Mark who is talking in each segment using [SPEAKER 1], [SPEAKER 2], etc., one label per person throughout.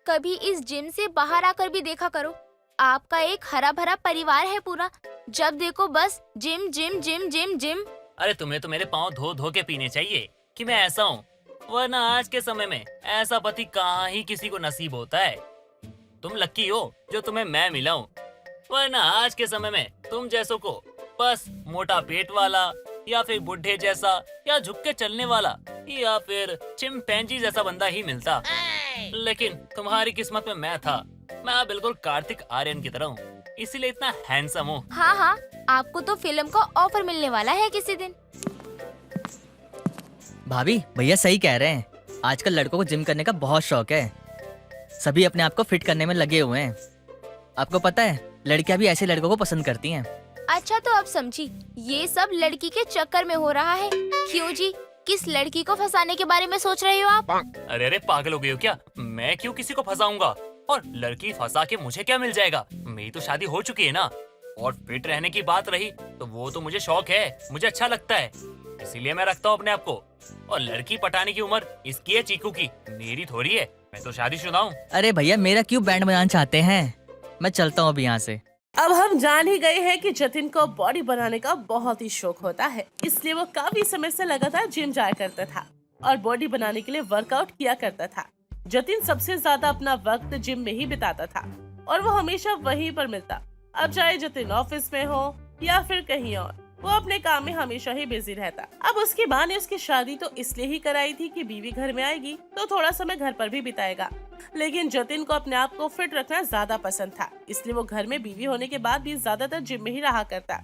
[SPEAKER 1] कभी इस जिम से बाहर आकर भी देखा करो। आपका एक हरा भरा परिवार है पूरा। जब देखो बस gym gym gym gym gym.
[SPEAKER 2] अरे तुम्हें तो मेरे पाँव धो धो के पीने चाहिए कि मैं ऐसा हूँ, वरना आज के समय में ऐसा पति कहाँ ही किसी को नसीब होता है। तुम लकी हो जो तुम्हें मैं मिला हूँ, वरना आज के समय में तुम जैसों को बस मोटा पेट वाला या फिर बुढ़े जैसा या झुक के चलने वाला या फिर चिंपैंजी जैसा बंदा ही मिलता। लेकिन तुम्हारी किस्मत में मैं था। मैं बिल्कुल कार्तिक आर्यन की तरह हूँ, इसीलिए इतना हैंडसम हूँ।
[SPEAKER 1] हाँ हाँ, आपको तो फिल्म का ऑफर मिलने वाला है किसी दिन।
[SPEAKER 3] भाभी भैया सही कह रहे हैं, आजकल लड़कों को जिम करने का बहुत शौक है। सभी अपने आप को फिट करने में लगे हुए हैं। आपको पता है लड़कियां भी ऐसे लड़कों को पसंद करती हैं।
[SPEAKER 1] अच्छा तो अब समझी, ये सब लड़की के चक्कर में हो रहा है। क्यों जी, किस लड़की को फंसाने के बारे में सोच रहे हो आप?
[SPEAKER 2] अरे अरे पागल हो गई हो क्या? मैं क्यों किसी को फंसाऊंगा? और लड़की फंसा के मुझे क्या मिल जाएगा? मेरी तो शादी हो चुकी है ना। और फिट रहने की बात रही तो वो तो मुझे शौक है, मुझे अच्छा लगता है, इसीलिए मैं रखता हूँ अपने आप को। और लड़की पटाने की उम्र इसकी है चीकू की, मेरी थोड़ी है। मैं तो शादीशुदा हूँ।
[SPEAKER 3] अरे भैया मेरा क्यों बैंड बजाना चाहते हैं? मैं चलता हूँ अभी यहाँ से।
[SPEAKER 4] अब हम जान ही गए हैं कि जतिन को बॉडी बनाने का बहुत ही शौक होता है, इसलिए वो काफी समय से लगातार जिम जाया करता था और बॉडी बनाने के लिए वर्कआउट किया करता था। जतिन सबसे ज्यादा अपना वक्त जिम में ही बिताता था और वो हमेशा वहीं पर मिलता। अब चाहे जतिन ऑफिस में हो या फिर कहीं और, वो अपने काम में हमेशा ही बिजी रहता। अब उसकी माँ ने उसकी शादी तो इसलिए ही कराई थी कि बीवी घर में आएगी तो थोड़ा समय घर पर भी बिताएगा। लेकिन जतिन को अपने आप को फिट रखना ज्यादा पसंद था, इसलिए वो घर में बीवी होने के बाद भी ज्यादातर जिम में ही रहा करता।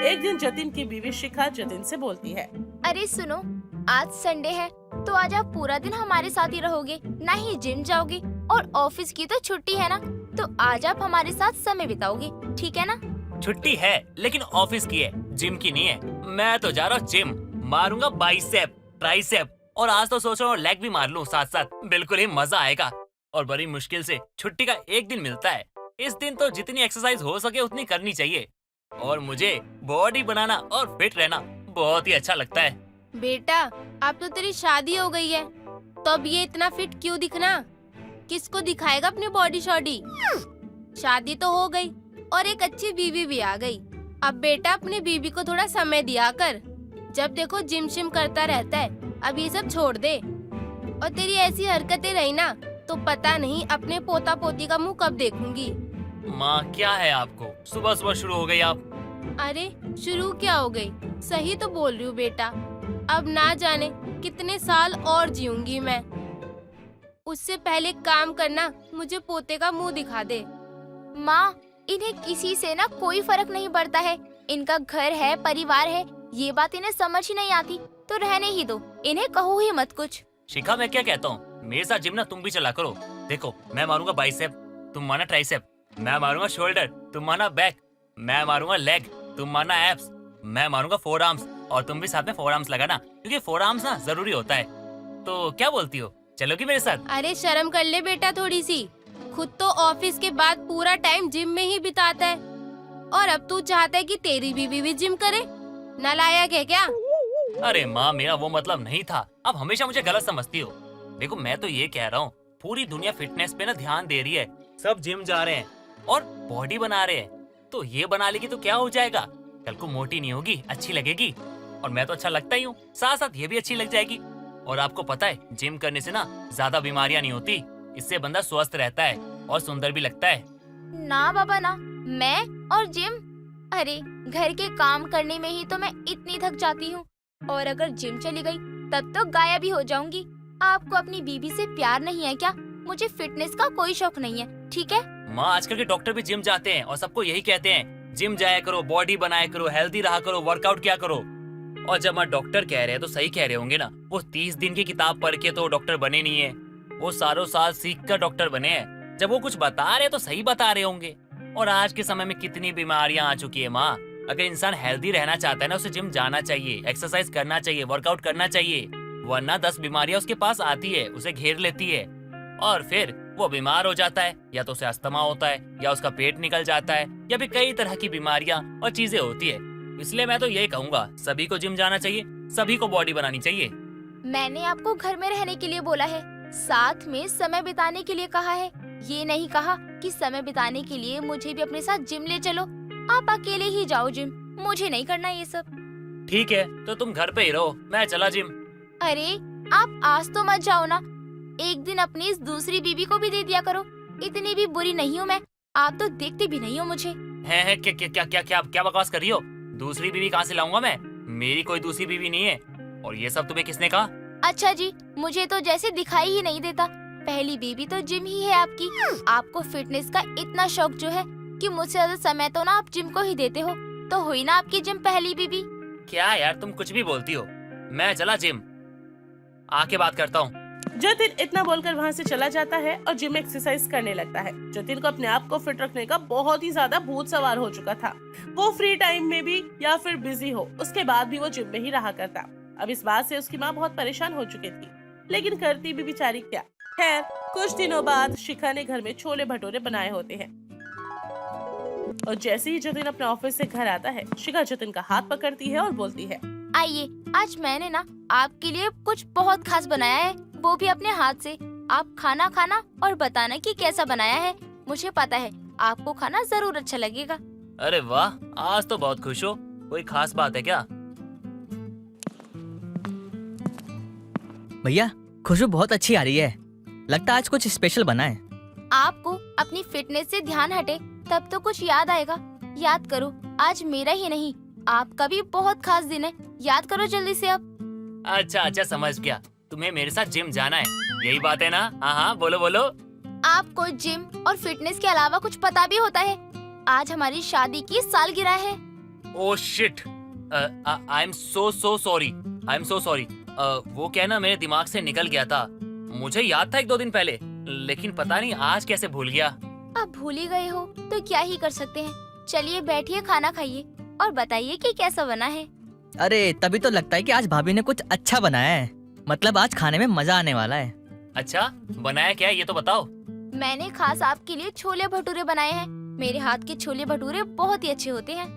[SPEAKER 4] एक दिन जतिन की बीवी शिखा जतिन से बोलती है,
[SPEAKER 1] अरे सुनो, आज संडे है तो आज आप पूरा दिन हमारे साथ ही रहोगे, ना ही जिम जाओगे। और ऑफिस की तो छुट्टी है ना, तो आज आप हमारे साथ समय बिताओगे, ठीक है ना?
[SPEAKER 2] छुट्टी है लेकिन ऑफिस की है, जिम की नहीं है। मैं तो जा रहा हूँ जिम, मारूंगा बाइसेप, ट्राइसेप और आज तो सोच रहा हूँ लेग भी मार लूँ साथ साथ। बिल्कुल ही मजा आएगा। और बड़ी मुश्किल से छुट्टी का एक दिन मिलता है, इस दिन तो जितनी एक्सरसाइज हो सके उतनी करनी चाहिए। और मुझे बॉडी बनाना और फिट रहना बहुत ही अच्छा लगता है।
[SPEAKER 5] बेटा अब तो तेरी शादी हो गई है, तो अब ये इतना फिट क्यों दिखना? किसको दिखाएगा अपनी बॉडी शॉडी? शादी तो हो गई और एक अच्छी बीवी भी आ गई। अब बेटा अपनी बीवी को थोड़ा समय दिया कर। जब देखो जिम शिम करता रहता है, अब ये सब छोड़ दे। और तेरी ऐसी हरकतें रही ना तो पता नहीं अपने पोता पोती का मुंह कब देखूंगी।
[SPEAKER 2] माँ क्या है आपको, सुबह सुबह शुरू हो गई आप।
[SPEAKER 5] अरे शुरू क्या हो गई, सही तो बोल रही हूँ बेटा। अब ना जाने कितने साल और जीऊंगी मैं, उससे पहले काम करना मुझे पोते का मुंह दिखा दे।
[SPEAKER 1] माँ, इन्हें किसी से ना कोई फर्क नहीं पड़ता है। इनका घर है, परिवार है, ये बात इन्हें समझ ही नहीं आती, तो रहने ही दो, इन्हें कहो ही मत कुछ।
[SPEAKER 2] शिखा मैं क्या कहता हूँ, मेरे साथ जिम ना तुम भी चला करो। देखो मैं मारूंगा बाइसेप, तुम मारना ट्राइसेप। मैं मारूंगा शोल्डर, तुम मारना बैक। मैं मारूंगा लेग, तुम मारना एब्स। मैं मारूंगा फोर आर्म्स और तुम भी साथ में फोर आर्म्स लगाना, क्योंकि फोर आर्म्स ना जरूरी होता है। तो क्या बोलती हो, चलोगी मेरे साथ?
[SPEAKER 5] अरे शर्म कर ले बेटा थोड़ी सी, खुद तो ऑफिस के बाद पूरा टाइम जिम में ही बिताता है और अब तू चाहता है कि तेरी बीवी भी जिम करे? नालायक है क्या?
[SPEAKER 2] अरे माँ मेरा वो मतलब नहीं था, अब हमेशा मुझे गलत समझती हो। देखो मैं तो ये कह रहा हूँ, पूरी दुनिया फिटनेस पे ना ध्यान दे रही है, सब जिम जा रहे हैं और बॉडी बना रहे हैं, तो ये बना लेगी तो क्या हो जाएगा, कल को मोटी नहीं होगी, अच्छी लगेगी। और मैं तो अच्छा लगता ही हूँ, साथ साथ ये भी अच्छी लग जाएगी। और आपको पता है जिम करने से ना ज्यादा बीमारियां नहीं होती, इससे बंदा स्वस्थ रहता है और सुंदर भी लगता है।
[SPEAKER 1] ना बाबा ना, मैं और जिम, अरे घर के काम करने में ही तो मैं इतनी थक जाती हूँ, और अगर जिम चली गई तब तो गायब ही हो जाऊंगी। आपको अपनी बीवी से प्यार नहीं है क्या? मुझे फिटनेस का कोई शौक नहीं है, ठीक है?
[SPEAKER 2] माँ आजकल के डॉक्टर भी जिम जाते हैं और सबको यही कहते हैं, जिम जाया करो, बॉडी बनाया करो, हेल्दी रहा करो, वर्कआउट किया करो। और जब माँ डॉक्टर कह रहे हैं तो सही कह रहे होंगे ना, वो 30 दिन की किताब पढ़ के तो डॉक्टर बने नहीं है, वो सालों साल सीख कर डॉक्टर बने हैं। जब वो कुछ बता रहे तो सही बता रहे होंगे। और आज के समय में कितनी बीमारियां आ चुकी है माँ, अगर इंसान हेल्दी रहना चाहता है ना, उसे जिम जाना चाहिए, एक्सरसाइज करना चाहिए, वर्कआउट करना चाहिए, वरना 10 बीमारियां उसके पास आती है, उसे घेर लेती है और फिर वो बीमार हो जाता है, या तो उसे अस्थमा होता है, या उसका पेट निकल जाता है, या भी कई तरह की बीमारियां और चीजें होती है। इसलिए मैं तो यही कहूँगा, सभी को जिम जाना चाहिए, सभी को बॉडी बनानी चाहिए।
[SPEAKER 1] मैंने आपको घर में रहने के लिए बोला है, साथ में समय बिताने के लिए कहा है। ये नहीं कहा कि समय बिताने के लिए मुझे भी अपने साथ जिम ले चलो। आप अकेले ही जाओ जिम, मुझे नहीं करना ये सब।
[SPEAKER 2] ठीक है, तो तुम घर पे ही रहो, मैं चला जिम।
[SPEAKER 1] अरे आप आज तो मत जाओ ना, एक दिन अपनी इस दूसरी बीबी को भी दे दिया करो। इतनी भी बुरी नहीं हूँ मैं, आप तो देखते भी नहीं हो मुझे।
[SPEAKER 2] है क्या क्या क्या क्या क्या क्या बकवास कर रही हो? दूसरी बीवी कहाँ से लाऊंगा मैं? मेरी कोई दूसरी बीवी नहीं है। और ये सब तुम्हें किसने कहा?
[SPEAKER 1] अच्छा जी, मुझे तो जैसे दिखाई ही नहीं देता। पहली बीबी तो जिम ही है आपकी। आपको फिटनेस का इतना शौक जो है कि मुझसे ज्यादा समय तो ना आप जिम को ही देते हो, तो हुई ना आपकी जिम पहली बीबी।
[SPEAKER 2] क्या यार, तुम कुछ भी बोलती हो। मैं चला जिम, आके बात करता हूँ।
[SPEAKER 4] जतिन इतना बोलकर वहाँ से चला जाता है और जिम में एक्सरसाइज करने लगता है। जतिन को अपने आप को फिट रखने का बहुत ही ज्यादा भूत सवार हो चुका था। वो फ्री टाइम में भी या फिर बिजी हो, उसके बाद भी वो जिम में ही रहा करता। अब इस बात से उसकी माँ बहुत परेशान हो चुकी थी, लेकिन करती भी बेचारी क्या। खैर, कुछ दिनों बाद शिखा ने घर में छोले भटूरे बनाए होते हैं और जैसे ही जतिन अपने ऑफिस से घर आता है, शिखा जतिन का हाथ पकड़ती है और बोलती है,
[SPEAKER 1] आइए, आज मैंने ना आपके लिए कुछ बहुत खास बनाया है, वो भी अपने हाथ से। आप खाना खाना और बताना कि कैसा बनाया है। मुझे पता है आपको खाना जरूर अच्छा लगेगा।
[SPEAKER 2] अरे वाह, आज तो बहुत खुश हो। कोई खास बात है क्या?
[SPEAKER 3] भैया खुशबू बहुत अच्छी आ रही है, लगता है आज कुछ स्पेशल बना है।
[SPEAKER 1] आपको अपनी फिटनेस से ध्यान हटे तब तो कुछ याद आएगा। याद करो, आज मेरा ही नहीं आपका भी बहुत खास दिन है। याद करो जल्दी से अब।
[SPEAKER 2] अच्छा, समझ गया। तुम्हें मेरे साथ जिम जाना है, यही बात है ना? हाँ, बोलो बोलो।
[SPEAKER 1] आपको जिम और फिटनेस के अलावा कुछ पता भी होता है? आज हमारी शादी की सालगिरह है।
[SPEAKER 2] Oh shit, I am so sorry. वो क्या है ना, मेरे दिमाग से निकल गया था। मुझे याद था 1-2 दिन पहले, लेकिन पता नहीं आज कैसे भूल गया।
[SPEAKER 1] आप भूल ही गए हो तो क्या ही कर सकते हैं। चलिए बैठिए, खाना खाइए और बताइए कि कैसा बना है।
[SPEAKER 3] अरे तभी तो लगता है कि आज भाभी ने कुछ अच्छा बनाया है, मतलब आज खाने में मजा आने वाला है।
[SPEAKER 2] अच्छा, बनाया क्या है ये तो बताओ।
[SPEAKER 1] मैंने खास आपके लिए छोले भटूरे बनाए हैं। मेरे हाथ के छोले भटूरे बहुत ही अच्छे होते हैं।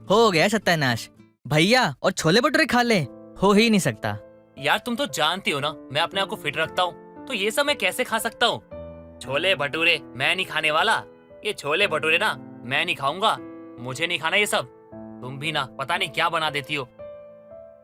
[SPEAKER 3] हो गया सत्यानाश, भैया और छोले भटूरे खा ले, हो ही नहीं सकता।
[SPEAKER 2] यार तुम तो जानती हो ना मैं अपने आप को फिट रखता हूँ, तो ये सब मैं कैसे खा सकता हूँ? छोले भटूरे मैं नहीं खाने वाला। ये छोले भटूरे ना मैं नहीं खाऊंगा, मुझे नहीं खाना ये सब। तुम भी ना पता नहीं क्या बना देती हो।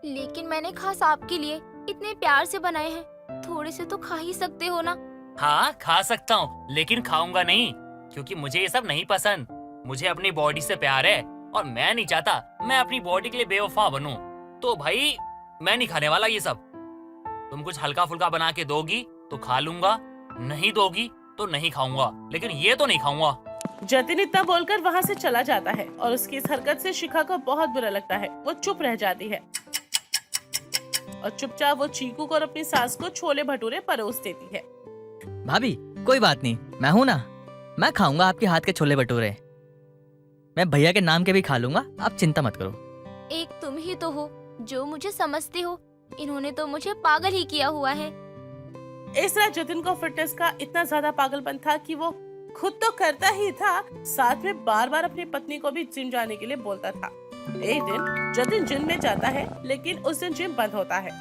[SPEAKER 1] लेकिन मैंने खास आपके लिए इतने प्यार से बनाए हैं, थोड़े से तो खा ही सकते हो ना।
[SPEAKER 2] हाँ खा सकता हूँ, लेकिन खाऊंगा नहीं, क्योंकि मुझे ये सब नहीं पसंद। मुझे अपनी बॉडी से प्यार है और मैं नहीं चाहता मैं अपनी बॉडी के लिए बेवफा बनूं। तो भाई मैं नहीं खाने वाला ये सब। तुम कुछ हल्का फुल्का बना के दोगी तो खा लूंगा, नहीं दोगी तो नहीं खाऊंगा, लेकिन ये तो नहीं खाऊंगा।
[SPEAKER 4] जतिन इतना बोलकर वहाँ से चला जाता है और उसकी इस हरकत से शिखा को बहुत बुरा लगता है। वो चुप रह जाती है और चुपचाप वो चीकू को और अपनी सास को छोले भटूरे परोस देती है।
[SPEAKER 3] भाभी कोई बात नहीं, मैं हूँ ना, मैं खाऊंगा आपके हाथ के छोले भटूरे। मैं भैया के नाम के भी खा लूंगा, आप चिंता मत करो।
[SPEAKER 1] एक तुम ही तो हो जो मुझे समझते हो, इन्होंने तो मुझे पागल ही किया हुआ है।
[SPEAKER 4] इस तरह जतिन को फिटनेस का इतना ज्यादा पागलपन था कि वो खुद तो करता ही था, साथ में बार बार अपनी पत्नी को भी जिम जाने के लिए बोलता था। एक दिन जतिन जिम में जाता है, लेकिन उस दिन जिम बंद होता है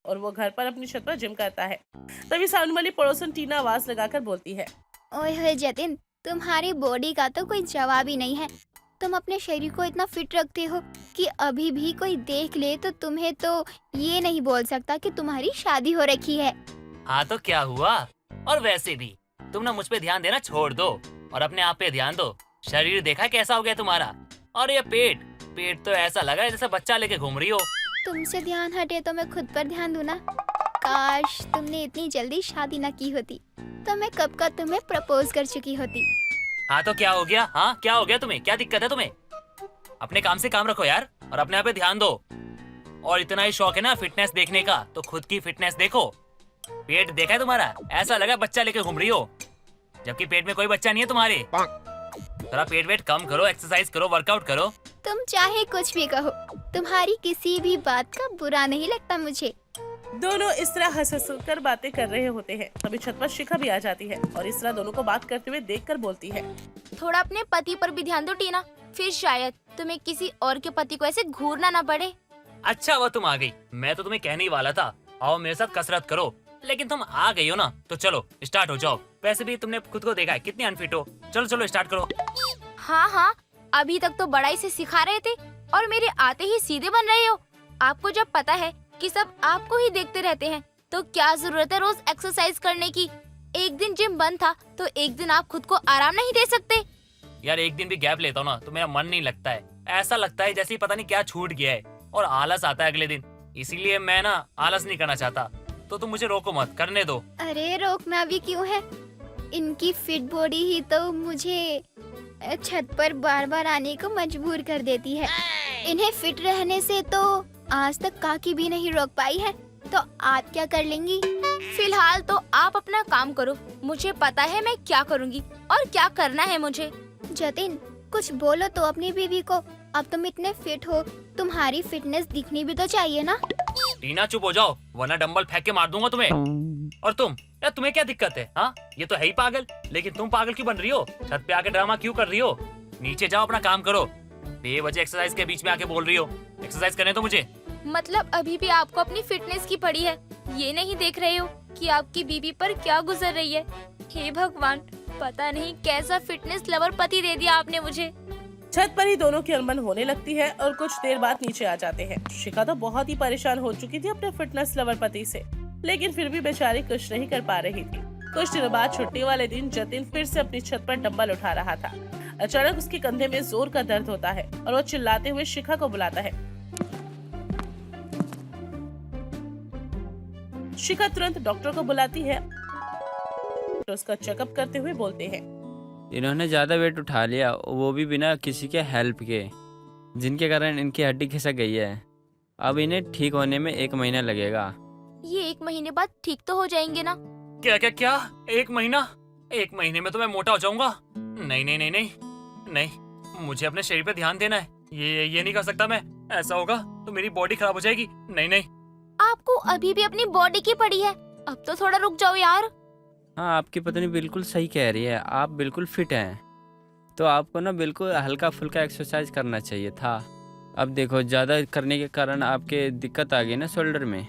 [SPEAKER 4] और वो घर पर अपनी छत पर जिम करता है। तभी सामने वाली पड़ोसन टीना आवाज लगाकर बोलती है,
[SPEAKER 6] ओए होए जतिन, तुम्हारी बॉडी का तो कोई जवाब ही नहीं है। तुम अपने शरीर को इतना फिट रखते हो कि अभी भी कोई देख ले तो तुम्हें तो ये नहीं बोल सकता कि तुम्हारी शादी हो रखी है।
[SPEAKER 2] हाँ तो क्या हुआ? और वैसे भी तुम ना मुझ पे ध्यान देना छोड़ दो और अपने आप पे ध्यान दो। शरीर देखा कैसा हो गया तुम्हारा, और ये पेट तो ऐसा लगा है जैसे बच्चा लेके घूम रही हो।
[SPEAKER 6] तुमसे ध्यान हटे तो मैं खुद पर ध्यान दूं ना। काश तुमने इतनी जल्दी शादी न की होती तो मैं कब का तुम्हें प्रपोज कर चुकी होती।
[SPEAKER 2] हाँ तो क्या हो गया? हाँ क्या हो गया तुम्हें? क्या दिक्कत है तुम्हें? अपने काम से काम रखो यार और अपने आप पे ध्यान दो। और इतना ही शौक है ना फिटनेस देखने का, तो खुद की फिटनेस देखो। पेट देखा है तुम्हारा, ऐसा लगा बच्चा लेके घूम रही हो, जबकि पेट में कोई बच्चा नहीं है तुम्हारे। थोड़ा पेट वेट कम करो, एक्सरसाइज करो, वर्कआउट करो।
[SPEAKER 6] तुम चाहे कुछ भी कहो, तुम्हारी किसी भी बात का बुरा नहीं लगता मुझे।
[SPEAKER 4] दोनों इस तरह हंस हंस कर बातें कर रहे होते हैं। तभी छत पर शिखा भी आ जाती है और इस तरह दोनों को बात करते हुए देखकर बोलती है,
[SPEAKER 1] थोड़ा अपने पति पर भी ध्यान दो टीना, फिर शायद तुम्हें किसी और के पति को ऐसे घूरना ना पड़े।
[SPEAKER 2] अच्छा वो तुम आ गई, मैं तो तुम्हें कहने ही वाला था आओ मेरे साथ कसरत करो। लेकिन तुम आ गई हो ना, तो चलो स्टार्ट हो जाओ। वैसे भी तुमने खुद को देखा है कितनी अनफिट हो। चलो चलो स्टार्ट करो।
[SPEAKER 1] हाँ हाँ, अभी तक तो बड़ाई से सिखा रहे थे और मेरे आते ही सीधे बन रहे हो। आपको जब पता है कि सब आपको ही देखते रहते हैं तो क्या जरूरत है रोज एक्सरसाइज करने की। एक दिन जिम बंद था तो एक दिन आप खुद को आराम नहीं दे सकते।
[SPEAKER 2] यार एक दिन भी गैप लेता हूँ ना तो मेरा मन नहीं लगता है। ऐसा लगता है जैसे ही पता नहीं क्या छूट गया है और आलस आता है अगले दिन। इसीलिए मैं ना आलस नहीं करना चाहता। तो तुम मुझे रोको मत, करने दो।
[SPEAKER 6] अरे रोकना भी क्यों है? इनकी फिट बॉडी ही तो मुझे छत पर बार बार आने को मजबूर कर देती है। इन्हें फिट रहने से तो आज तक काकी भी नहीं रोक पाई है, तो आप क्या कर लेंगी?
[SPEAKER 1] फिलहाल तो आप अपना काम करो, मुझे पता है मैं क्या करूँगी और क्या करना है मुझे।
[SPEAKER 6] जतिन, कुछ बोलो तो अपनी बीवी को। अब तुम इतने फिट हो, तुम्हारी फिटनेस दिखनी भी तो चाहिए ना।
[SPEAKER 2] टीना चुप हो जाओ वरना डंबल फेंक के मार दूंगा तुम्हें। और तुम यार, तुम्हें क्या दिक्कत है? हाँ, ये तो है ही पागल, लेकिन तुम पागल क्यों बन रही हो? छत पे आके ड्रामा क्यों कर रही हो? नीचे जाओ अपना काम करो। बेवजह एक्सरसाइज के बीच में आके बोल रही हो। एक्सरसाइज करने तो मुझे।
[SPEAKER 1] मतलब अभी भी आपको अपनी फिटनेस की पड़ी है, ये नहीं देख रहे हो कि आपकी बीवी पर क्या गुजर रही है। हे भगवान, पता नहीं कैसा फिटनेस लवर पति दे दिया आपने मुझे।
[SPEAKER 4] छत पर ही दोनों की अनबन होने लगती है और कुछ देर बाद नीचे आ जाते हैं। शिखा तो बहुत ही परेशान हो चुकी थी अपने फिटनेस लवर पति से, लेकिन फिर भी बेचारी कुछ नहीं कर पा रही थी। कुछ दिनों बाद छुट्टी वाले दिन जतिन फिर से अपनी छत पर डंबल उठा रहा था। अचानक उसके कंधे में जोर का दर्द होता है और वो चिल्लाते हुए शिखा को बुलाता है। शिखा तुरंत डॉक्टर को बुलाती है, तो उसका चेकअप करते हुए बोलते हैं,
[SPEAKER 7] इन्होंने ज़्यादा वेट उठा लिया, वो भी बिना किसी के हेल्प के, जिनके कारण इनकी हड्डी खिसक गई है। अब इन्हें ठीक होने में 1 महीना लगेगा।
[SPEAKER 1] ये 1 महीने बाद ठीक तो हो जाएंगे ना?
[SPEAKER 2] क्या क्या क्या? 1 महीना? 1 महीने में तो मैं मोटा हो जाऊंगा। नहीं नहीं नहीं नहीं नहीं, मुझे अपने शरीर पे ध्यान देना है। ये नहीं कर सकता मैं। ऐसा होगा तो मेरी बॉडी खराब हो जाएगी। नहीं नहीं।
[SPEAKER 1] आपको अभी भी अपनी बॉडी की पड़ी है, अब तो थोड़ा रुक जाओ यार।
[SPEAKER 7] हाँ, आपकी पत्नी बिल्कुल सही कह रही है, आप बिल्कुल फिट हैं, तो आपको ना बिल्कुल हल्का फुल्का एक्सरसाइज करना चाहिए था। अब देखो, ज़्यादा करने के कारण आपके दिक्कत आ गई ना शोल्डर में।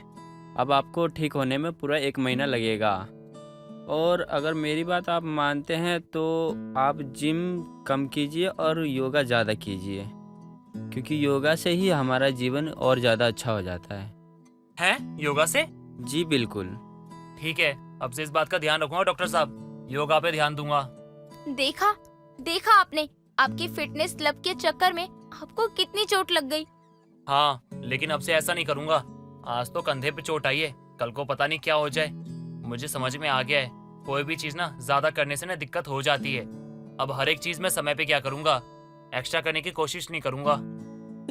[SPEAKER 7] अब आपको ठीक होने में पूरा 1 महीना लगेगा। और अगर मेरी बात आप मानते हैं तो आप जिम कम कीजिए और योगा ज़्यादा कीजिए, क्योंकि योगा से ही हमारा जीवन और ज़्यादा अच्छा हो जाता है।
[SPEAKER 2] हैं? योगा से?
[SPEAKER 7] जी बिल्कुल।
[SPEAKER 2] ठीक है, अब से इस बात का ध्यान रखूंगा डॉक्टर साहब। योगा पे ध्यान दूंगा।
[SPEAKER 1] देखा आपने, आपकी फिटनेस क्लब के चक्कर में आपको कितनी चोट लग गई।
[SPEAKER 2] हाँ, लेकिन अब से ऐसा नहीं करूंगा। आज तो कंधे पे चोट आई है, कल को पता नहीं क्या हो जाए। मुझे समझ में आ गया है, कोई भी चीज ना ज्यादा करने से ना दिक्कत हो जाती है। अब हर एक चीज में समय पे क्या करूंगा, एक्स्ट्रा करने की कोशिश नहीं करूंगा।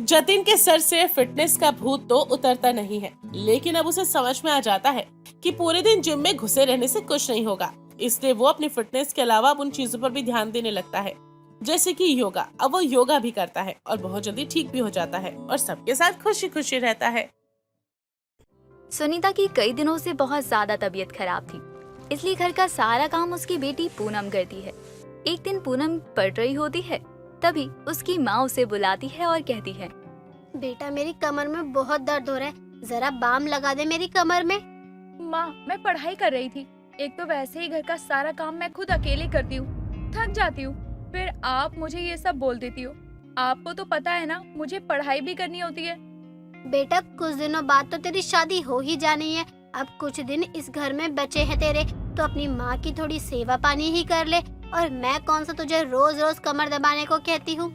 [SPEAKER 4] जतिन के सर से फिटनेस का भूत तो उतरता नहीं है, लेकिन अब उसे समझ में आ जाता है कि पूरे दिन जिम में घुसे रहने से कुछ नहीं होगा। इसलिए वो अपनी फिटनेस के अलावा अब उन चीजों पर भी ध्यान देने लगता है, जैसे कि योगा। अब वो योगा भी करता है और बहुत जल्दी ठीक भी हो जाता है और सबके साथ खुशी खुशी रहता है।
[SPEAKER 8] सुनीता की कई दिनों से बहुत ज्यादा तबीयत खराब थी, इसलिए घर का सारा काम उसकी बेटी पूनम करती है। एक दिन पूनम पढ़ रही होती है, तभी उसकी माँ उसे बुलाती है और कहती है,
[SPEAKER 5] बेटा मेरी कमर में बहुत दर्द हो रहा है, जरा बाम लगा दे मेरी कमर में।
[SPEAKER 9] माँ, मैं पढ़ाई कर रही थी। एक तो वैसे ही घर का सारा काम मैं खुद अकेले करती हूँ, थक जाती हूँ, फिर आप मुझे ये सब बोल देती हो। आपको तो पता है ना, मुझे पढ़ाई भी करनी होती है।
[SPEAKER 5] बेटा कुछ दिनों बाद तो तेरी शादी हो ही जानी है। अब कुछ दिन इस घर में बचे हैं तेरे, तो अपनी माँ की थोड़ी सेवा पानी ही कर ले। और मैं कौन सा तुझे रोज रोज कमर दबाने को कहती हूँ।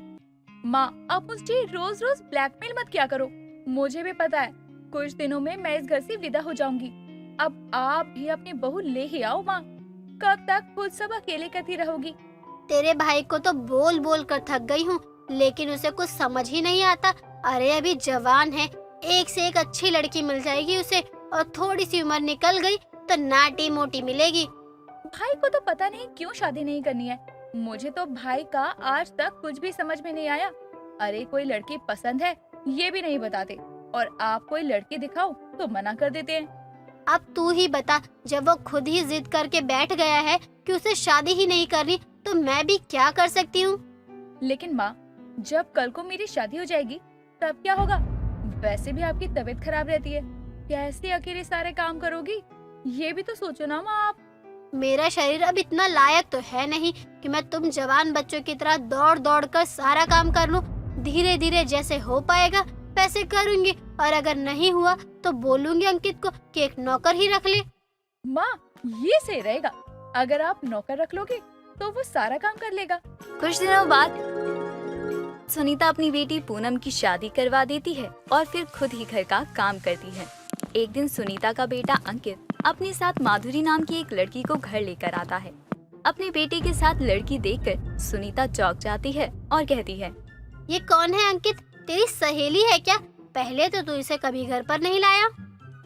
[SPEAKER 9] माँ, आप मुझे रोज रोज ब्लैकमेल मत किया करो। मुझे भी पता है कुछ दिनों में मैं इस घर से विदा हो जाऊंगी। अब आप भी अपनी बहू ले ही आओ माँ। कब तक खुद सब अकेले करती रहोगी?
[SPEAKER 5] तेरे भाई को तो बोल बोल कर थक गई हूँ, लेकिन उसे कुछ समझ ही नहीं आता। अरे अभी जवान है, एक से एक अच्छी लड़की मिल जाएगी उसे, और थोड़ी सी उम्र निकल गई तो नाटी मोटी मिलेगी।
[SPEAKER 9] भाई को तो पता नहीं क्यों शादी नहीं करनी है। मुझे तो भाई का आज तक कुछ भी समझ में नहीं आया। अरे कोई लड़की पसंद है ये भी नहीं बताते, और आप कोई लड़की दिखाओ तो मना कर देते हैं।
[SPEAKER 5] अब तू ही बता, जब वो खुद ही जिद करके बैठ गया है कि उसे शादी ही नहीं करनी, तो मैं भी क्या कर सकती हूँ।
[SPEAKER 9] लेकिन माँ, जब कल को मेरी शादी हो जाएगी तब क्या होगा? वैसे भी आपकी तबीयत खराब रहती है। कैसे अकेले सारे काम करोगी? ये भी तो सोचो ना माँ आप।
[SPEAKER 10] मेरा शरीर अब इतना लायक तो है नहीं कि मैं तुम जवान बच्चों की तरह दौड़ दौड़ कर सारा काम कर लूं। धीरे धीरे जैसे हो पाएगा वैसे करूंगी, और अगर नहीं हुआ तो बोलूंगी अंकित को कि एक नौकर ही रख ले।
[SPEAKER 9] माँ ये सही रहेगा, अगर आप नौकर रख लोगे तो वो सारा काम कर लेगा।
[SPEAKER 8] कुछ दिनों बाद सुनीता अपनी बेटी पूनम की शादी करवा देती है और फिर खुद ही घर का काम करती है। एक दिन सुनीता का बेटा अंकित अपने साथ माधुरी नाम की एक लड़की को घर लेकर आता है। अपनी बेटी के साथ लड़की देखकर सुनीता चौंक जाती है और कहती है,
[SPEAKER 10] ये कौन है अंकित? तेरी सहेली है क्या? पहले तो तू इसे कभी घर पर नहीं लाया।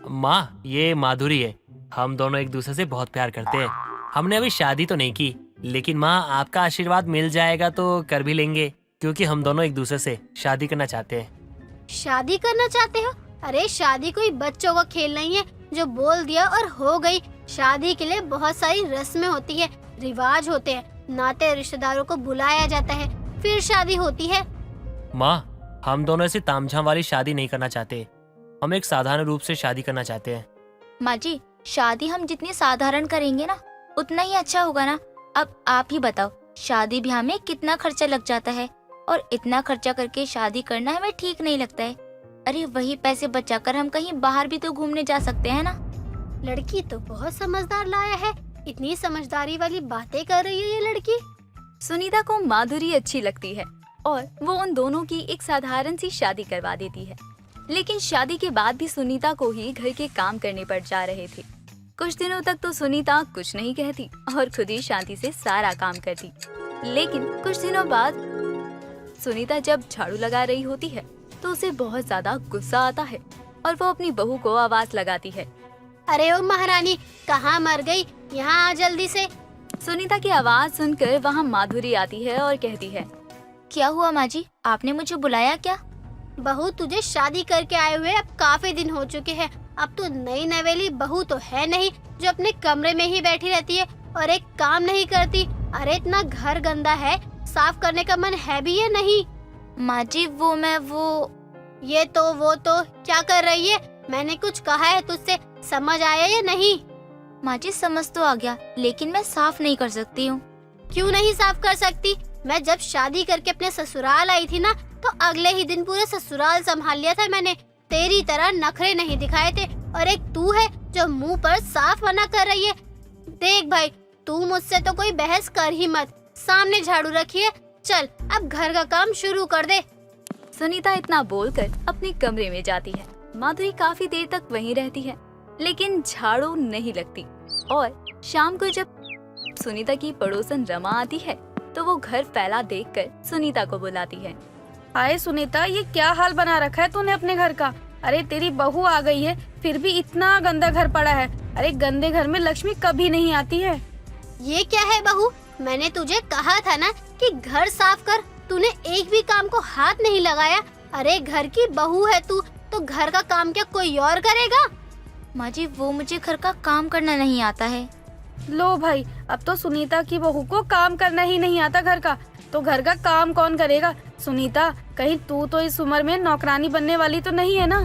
[SPEAKER 2] माँ ये माधुरी है, हम दोनों एक दूसरे से बहुत प्यार करते हैं। हमने अभी शादी तो नहीं की, लेकिन माँ आपका आशीर्वाद मिल जाएगा तो कर भी लेंगे, क्योंकि हम दोनों एक दूसरे से शादी करना चाहते हैं।
[SPEAKER 10] शादी करना चाहते हो? अरे शादी कोई बच्चों का खेल नहीं है जो बोल दिया और हो गई। शादी के लिए बहुत सारी रस्में होती है, रिवाज होते हैं, नाते रिश्तेदारों को बुलाया जाता है, फिर शादी होती है।
[SPEAKER 2] माँ हम दोनों ऐसी तामझाम वाली शादी नहीं करना चाहते, हम एक साधारण रूप से शादी करना चाहते हैं।
[SPEAKER 1] माँ जी, शादी हम जितनी साधारण करेंगे ना उतना ही अच्छा होगा ना। अब आप ही बताओ, शादी ब्याह में कितना खर्चा लग जाता है, और इतना खर्चा करके शादी करना हमें ठीक नहीं लगता है। अरे वही पैसे बचाकर हम कहीं बाहर भी तो घूमने जा सकते हैं ना।
[SPEAKER 10] लड़की तो बहुत समझदार लाया है, इतनी समझदारी वाली बातें कर रही है ये लड़की।
[SPEAKER 8] सुनीता को माधुरी अच्छी लगती है और वो उन दोनों की एक साधारण सी शादी करवा देती है। लेकिन शादी के बाद भी सुनीता को ही घर के काम करने पड़ जा रहे थे। कुछ दिनों तक तो सुनीता कुछ नहीं कहती और खुद ही शांति से सारा काम करती। लेकिन कुछ दिनों बाद सुनीता जब झाड़ू लगा रही होती है तो उसे बहुत ज्यादा गुस्सा आता है और वो अपनी बहू को आवाज लगाती है,
[SPEAKER 10] अरे ओ महारानी, कहाँ मर गई? यहाँ आ जल्दी से।
[SPEAKER 8] सुनीता की आवाज सुनकर वहाँ माधुरी आती है और कहती है,
[SPEAKER 1] क्या हुआ माँ जी, आपने मुझे बुलाया क्या?
[SPEAKER 10] बहू तुझे शादी करके आए हुए अब काफी दिन हो चुके हैं। अब तो नई नवेली बहू तो है नहीं जो अपने कमरे में ही बैठी रहती है और एक काम नहीं करती। अरे इतना घर गंदा है, साफ करने का मन है भी या नहीं?
[SPEAKER 1] माँ जी वो
[SPEAKER 10] ये तो वो तो क्या कर रही है? मैंने कुछ कहा है तुझसे, समझ आया या नहीं?
[SPEAKER 1] माँ जी समझ तो आ गया, लेकिन मैं साफ नहीं कर सकती हूँ।
[SPEAKER 10] क्यों नहीं साफ कर सकती? मैं जब शादी करके अपने ससुराल आई थी ना तो अगले ही दिन पूरा ससुराल संभाल लिया था मैंने। तेरी तरह नखरे नहीं दिखाए थे, और एक तू है जो मुंह पर साफ मना कर रही है। देख भाई, तू मुझसे तो कोई बहस कर ही मत, सामने झाड़ू रखी है, चल अब घर का काम शुरू कर दे।
[SPEAKER 8] सुनीता इतना बोलकर अपने कमरे में जाती है। माधुरी काफी देर तक वहीं रहती है, लेकिन झाड़ू नहीं लगती। और शाम को जब सुनीता की पड़ोसन रमा आती है तो वो घर फैला देखकर सुनीता को बुलाती है।
[SPEAKER 5] हाय सुनीता, ये क्या हाल बना रखा है तूने अपने घर का? अरे तेरी बहू आ गई है, फिर भी इतना गंदा घर पड़ा है। अरे गंदे घर में लक्ष्मी कभी नहीं आती है।
[SPEAKER 10] ये क्या है बहू? मैंने तुझे कहा था ना कि घर साफ कर, तूने एक भी काम को हाथ नहीं लगाया। अरे घर की बहू है तू, तो घर का काम क्या कोई और करेगा?
[SPEAKER 1] माँ जी वो मुझे घर का काम करना नहीं आता है।
[SPEAKER 5] लो भाई, अब तो सुनीता की बहू को काम करना ही नहीं आता घर का, तो घर का काम कौन करेगा? सुनीता, कहीं तू तो इस उम्र में नौकरानी बनने वाली तो नहीं है ना?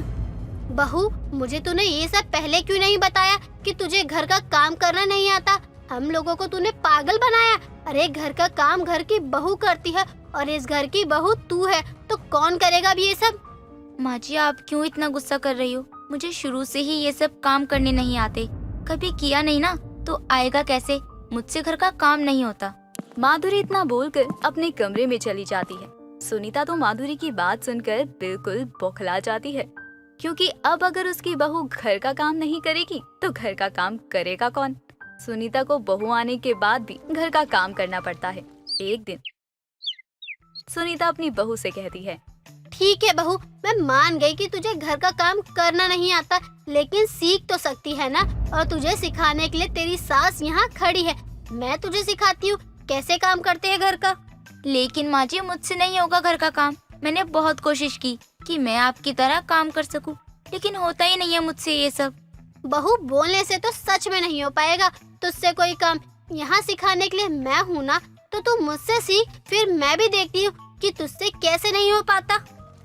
[SPEAKER 10] बहू, मुझे तूने ये सब पहले क्यों नहीं बताया कि तुझे घर का काम करना नहीं आता? हम लोगों को तूने पागल बनाया। अरे घर का काम घर की बहू करती है, और इस घर की बहू तू है, तो कौन करेगा अब ये सब?
[SPEAKER 1] माँ जी आप क्यों इतना गुस्सा कर रही हो? मुझे शुरू से ही ये सब काम करने नहीं आते, कभी किया नहीं ना तो आएगा कैसे? मुझसे घर का काम नहीं होता।
[SPEAKER 8] माधुरी इतना बोलकर अपने कमरे में चली जाती है। सुनीता तो माधुरी की बात सुनकर बिल्कुल बौखला जाती है, क्योंकि अब अगर उसकी बहू घर का काम नहीं करेगी तो घर का काम करेगा कौन? सुनीता को बहू आने के बाद भी घर का काम करना पड़ता है। एक दिन सुनीता अपनी बहू से कहती है,
[SPEAKER 10] ठीक है बहू, मैं मान गई कि तुझे घर का काम करना नहीं आता, लेकिन सीख तो सकती है ना। और तुझे सिखाने के लिए तेरी सास यहाँ खड़ी है, मैं तुझे सिखाती हूँ कैसे काम करते हैं घर का।
[SPEAKER 1] लेकिन माँ जी मुझसे नहीं होगा घर का काम। मैंने बहुत कोशिश की कि मैं आपकी तरह काम कर सकूं, लेकिन होता ही नहीं है मुझसे ये सब।
[SPEAKER 10] बहू, बोलने से तो सच में नहीं हो पाएगा तुझसे कोई काम। यहाँ सिखाने के लिए मैं हूँ ना, तो तू मुझसे सीख, फिर मैं भी देखती हूँ कि तुझसे कैसे नहीं हो पाता।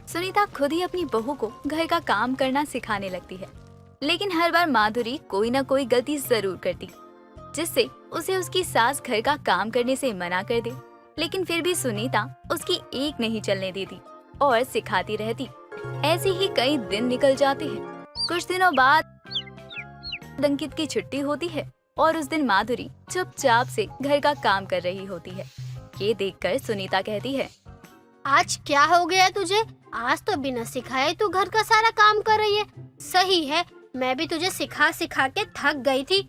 [SPEAKER 8] सुनीता खुद ही अपनी बहू को घर का काम करना सिखाने लगती है। लेकिन हर बार माधुरी कोई ना कोई गलती जरूर करती, जिससे उसे उसकी सास घर का काम करने से मना कर दे। लेकिन फिर भी सुनीता उसकी एक नहीं चलने देती और सिखाती रहती। ऐसे ही कई दिन निकल जाते हैं। कुछ दिनों बाद अंकित की छुट्टी होती है और उस दिन माधुरी चुपचाप से घर का काम कर रही होती है। ये देखकर सुनीता कहती है,
[SPEAKER 10] आज क्या हो गया तुझे? आज तो बिना सिखाए तू घर का सारा काम कर रही है। सही है, मैं भी तुझे सिखा सिखा के थक गई थी।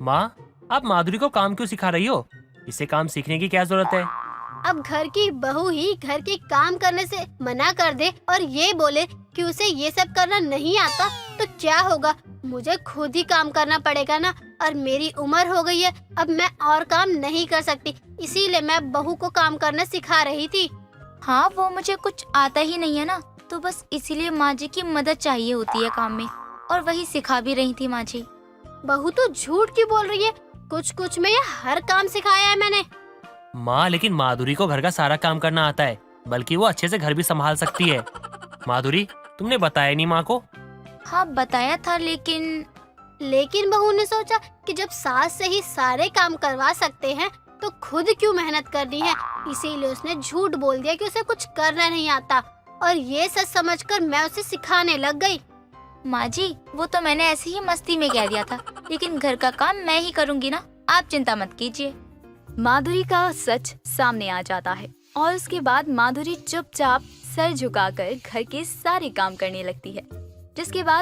[SPEAKER 11] माँ, आप माधुरी को काम क्यों सिखा रही हो? इसे काम सीखने की क्या जरूरत है?
[SPEAKER 10] अब घर की बहू ही घर के काम करने से मना कर दे और ये बोले कि उसे ये सब करना नहीं आता तो क्या होगा? मुझे खुद ही काम करना पड़ेगा ना। और मेरी उम्र हो गई है, अब मैं और काम नहीं कर सकती, इसीलिए मैं बहू को काम करना सिखा रही थी।
[SPEAKER 1] हाँ, वो मुझे कुछ आता ही नहीं है ना, तो बस इसीलिए माँ जी की मदद चाहिए होती है काम में, और वही सिखा भी रही थी माँ जी।
[SPEAKER 10] बहू तो झूठ क्यों बोल रही है? कुछ कुछ में ये हर काम सिखाया है मैंने।
[SPEAKER 11] माँ, लेकिन माधुरी को घर का सारा काम करना आता है, बल्कि वो अच्छे से घर भी संभाल सकती है। माधुरी, तुमने बताया नहीं माँ को?
[SPEAKER 1] हाँ, बताया था,
[SPEAKER 10] लेकिन बहू ने सोचा कि जब सास से ही सारे काम करवा सकते हैं तो खुद क्यों मेहनत करनी है, इसीलिए उसने झूठ बोल दिया कि उसे कुछ करना नहीं आता, और ये सच समझकर मैं उसे सिखाने लग गई।
[SPEAKER 1] माँ जी, वो तो मैंने ऐसे ही मस्ती में कह दिया था, लेकिन घर का काम मैं ही करूँगी ना, आप चिंता मत कीजिए।
[SPEAKER 8] माधुरी का सच सामने आ जाता है और उसके बाद माधुरी चुपचाप सर झुकाकर घर के सारे काम करने लगती है, जिसके बाद